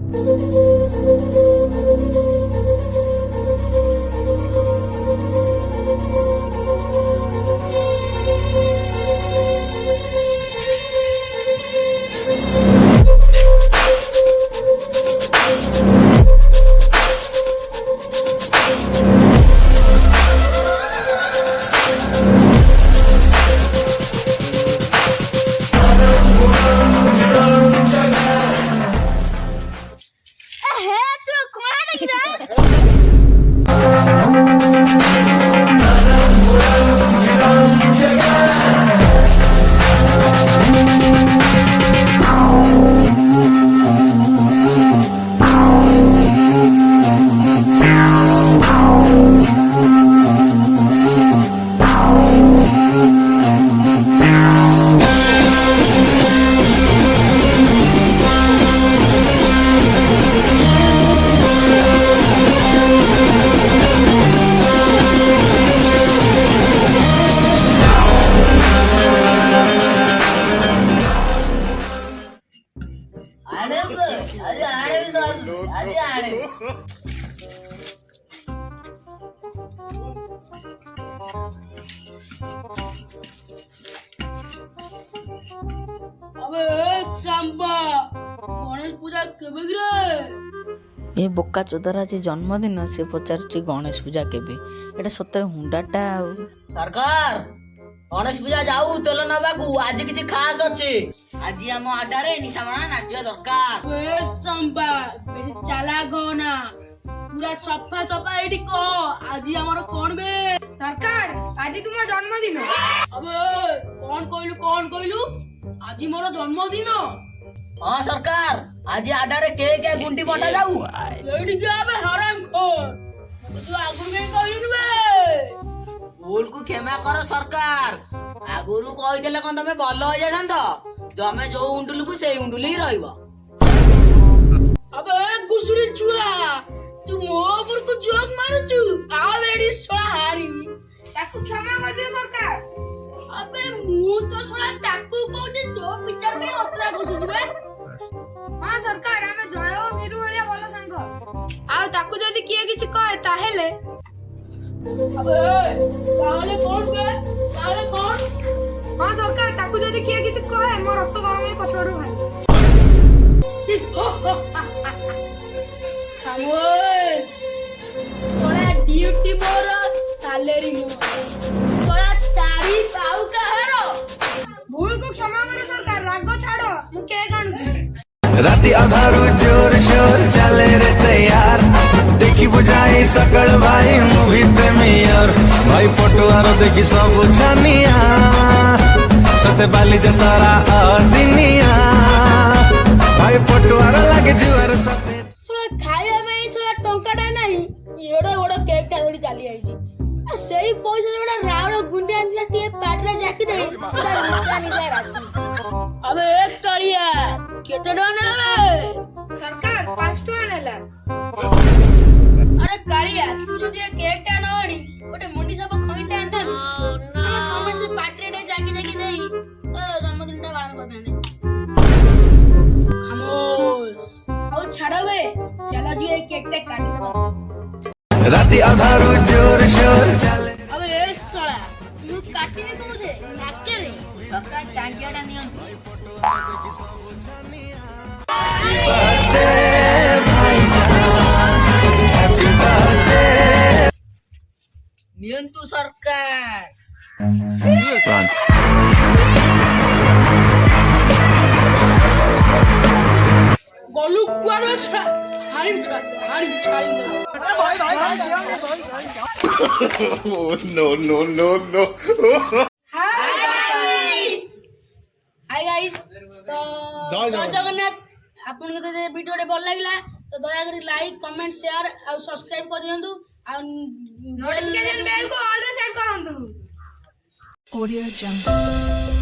ଏ ବୋକା ଚୋଦାର ଆଜି ଜନ୍ମଦିନ, ସେ ପଚାରୁଛି ଗଣେଶ ପୂଜା କେବେ? ଏଟା ସତରେ ହୁଣ୍ଡାଟା। ଆଉ ସରକାର ଗଣେଶ ପୂଜା ଯାଉ ତେଲ ନବାକୁ, ଆଜି କିଛି ଖାସ ଅଛି। ଆଜି ଆମ ଆଡାରେ ନିଶାମଣା ନାଚିବା ଦରକାର। ପୁରା ସଫା ସଫା ଏଇଠି କହ, ଆଜି ଆମର କଣ ବେ? ସରକାର ଆଜି ତୁମ ଜନ୍ମଦିନ। ଆବେ କଣ କହିଲୁ? ଆଜି ମୋର ଜନ୍ମଦିନ। ହଁ ସରକାର, ଆଜି ଆଡାରେ କେକ୍ ଗୁଣ୍ଡି ବଣ୍ଟା ଯାଉ। ଏଇଠିକି ଆବେ ହରାମଖୋର, ମତେ ତୁ ଆଗରୁ କାଇଁ କହିଲୁନି ବେ? ଭୁଲକୁ କ୍ଷମା କର ସରକାର, ଆଗରୁ କହିଥିଲେ କଣ ତମେ ଭଲ ହେଇଯାଇଥାନ୍ତ? ତମେ ଯୋଉ ଉଣ୍ଡୁଲୁକୁ ସେଇ ଉଣ୍ଡୁଲି ହିଁ ରହିବ। ଆବେ ଘୁଷୁରୀ ଛୁଆ, ତୁ ମୋ ଉପରକୁ ଜୋକ୍ ମାରୁଛୁ? ଆଉ ଏଠି ଶଳା ହାରିବି, ତାକୁ କ୍ଷମା କରିଦିଅ ସରକାର। ଆବେ ମୁଁ ତ ଶଳା ତାକୁ କହୁଛି, ତୋ ପିଛାରେ କାଇଁ ଅତରା ଖସୁଛୁ ବେ? ହଁ ସରକାର, ଆମେ ଜୟ ଓ ଭୀରୁ ଭଳିଆ ଭଲ ସାଙ୍ଗ। ଆଉ ତାକୁ ଯଦି କିଏ କିଛି କହେ ତାହେଲେ ତାହେଲେ କଣ ବେ? ତାହେଲେ କଣ? ହଁ ସରକାର, ତାକୁ ଯଦି କିଏ କିଛି କହେ ମୋ ରକ୍ତ ଗରମ ହେଇ ପଛଆଡୁ ବାହାରେ। ଶଳା ଡ୍ୟୁଟି ମୋର, ସାଲେରୀ ମୋର, ଶଳା ତାରିଫ ଆଉ କାହାର? ଭୁଲକୁ କ୍ଷମା କର ସରକାର, ରାଗ ଛାଡ, ମୁଁ କେକ୍ ଆଣୁଛି। राती अधारू जोर शोर चले रे तैयार, देखी बुझाई सकल भाई मूवी प्रीमियर। भाई पटुआर देखी सब छानिया, सते बाली जतारा दिनिया। भाई पटुआर लगे जुआर सते ଶଳା ଖାଇବା ପାଇଁ ଶଳା ଟଙ୍କାଟା ନାହିଁ, ଏଡେ ବଡ କେକ୍ ଟା ଧରି ଚାଲି ଯାଇଛି। ସେଇ ପଇସା ଯୋଉଟା ରାଉଳ ଗୁଣ୍ଡି ଆଣିଥିଲା ଟିକେ ପାଟିରେ ଜାକି ଦେଇ ରାତି। ଆବେ ଏକ କାଳିଆ, କେତେ ଟଙ୍କା ନେଲା ବେ? ସରକାର 5 ଟଙ୍କା ନେଲା। ଆରେ କାଳିଆ, ତୁ ଯଦି ଏ କେକ୍ ଟା ନ ଆଣି ଗୋଟେ ମୁଣ୍ଡି ସାପ ଖଇଟା ଆଣିଥାନ୍ତୁ, ଆମେ ସମସ୍ତେ ପାଟିରେ ଜାକି ଜାକି ଦେଇ ଜନ୍ମଦିନଟା ପାଳନ କରିଥାନ୍ତେ। ଖାମୋଶ, ଆଉ ଛାଡ ବେ, ଚାଲ ଯିବେ ଏ କେକ୍ ଟା କାଟିଦେବା। राती अधारू जोर शोर चले। अबे ए शळा, ମୁଁ କାଟିବି କୋଉଠି? ନାକେରେ। ସରକାର ଟାଙ୍ଗିଆଟା ନିଅନ୍ତୁ। ନିଅନ୍ତୁ ସରକାର। ଗଲୁ କୁଆଡେ ଶଳା? ହାଣି ଛାଡ଼ି ଦେ। No no no no। High guys, ତ ଜୟ ଜଗନ୍ନାଥ। ଆପଣଙ୍କୁ ଯଦି ଭିଡ଼ିଓଟି ଭଲ ଲାଗିଲା ତ ଦୟାକରି ଲାଇକ୍, କମେଣ୍ଟ, ସେୟାର ଆଉ ସବସ୍କ୍ରାଇବ କରିଦିଅନ୍ତୁ। ଆଉ ନୋଟିଫିକେସନ ବେଲ୍ କୁ ଅଲ୍ ରେ ସେଟ୍ କରନ୍ତୁ। Audio Jungle।